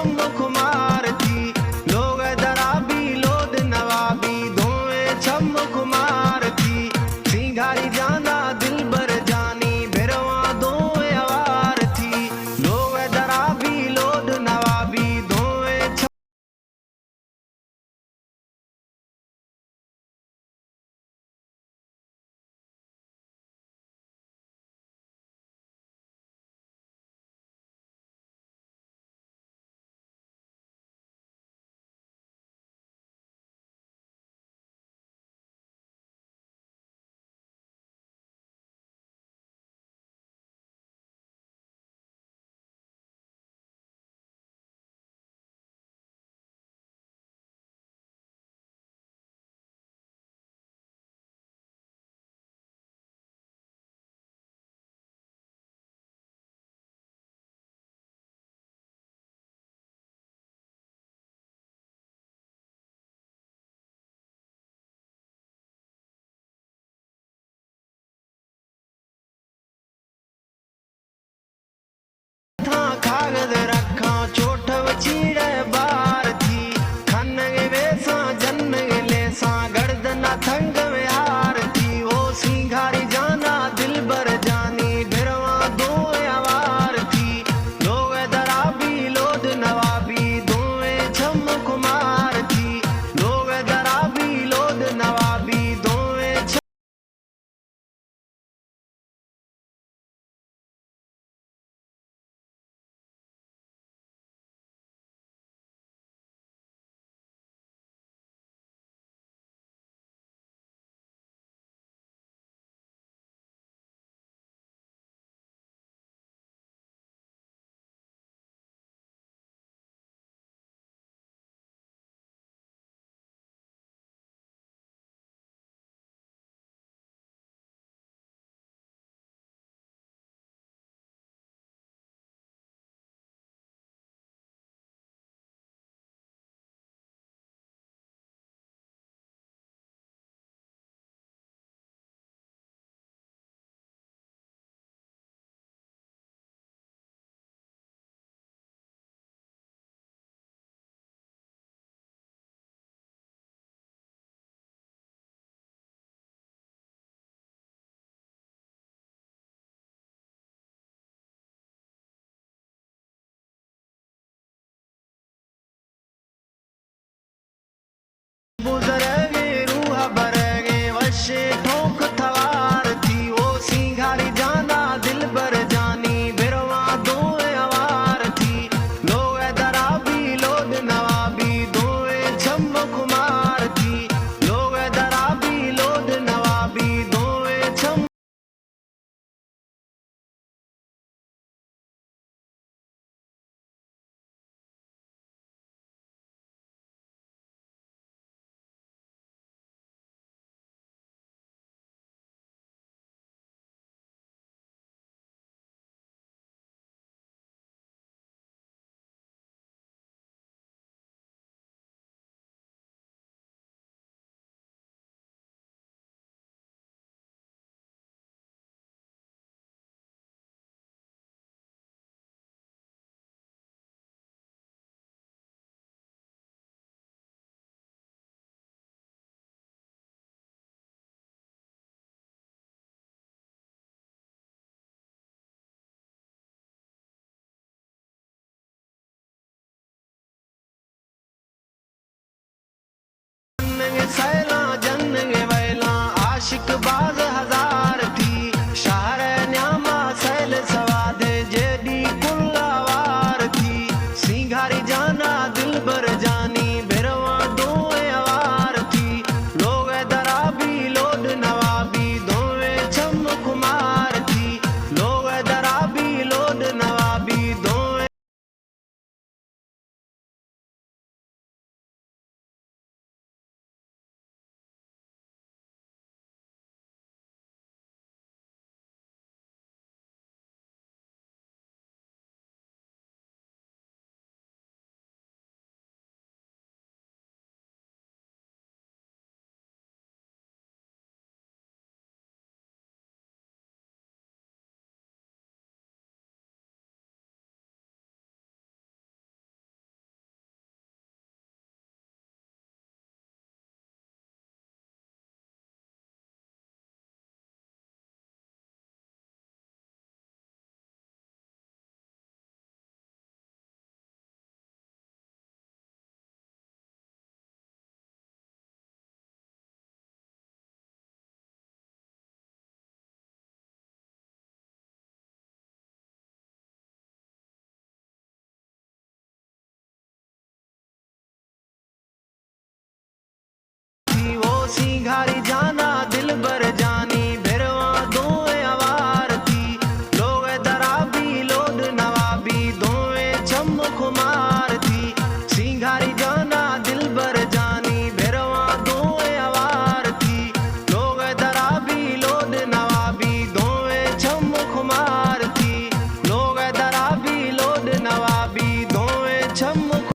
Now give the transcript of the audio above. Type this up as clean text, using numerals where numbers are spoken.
छम खुमार थी। लोग दराबी लोद नवाबी धोए छम खुमार थी। सिंगारी जाना दिल बर जानी भिरवा दोए अवार थी। लोग दराबी लोद नवाबी धोए छम था कागज रखा चोट वचीड़े बार थी। खन वेसा जन लेसा गर्दना थंग में हार थी। वो सिंगारी जाना दिल बर जानी भिरवा दोए अवार थी। लोग दराबी लोद नवाबी दोए छम कुमार थी। लोग दराबी लोद नवाबी दोए छम बुजरगे रूह भरगे वशे ठोक थवार थी। वो सिंगारी जाना दिल बर जानी भिरवा दोए अवार थी। लोग दराबी लोद नवाबी दोए छम कुमार थी। लोग दराबी लोद नवाबी दोए छम सैला जन वैला आशिक बाज हजार थी। शहर न्यामा सैल सवाद जेडी कुल्लावार थी। सिंगारी जान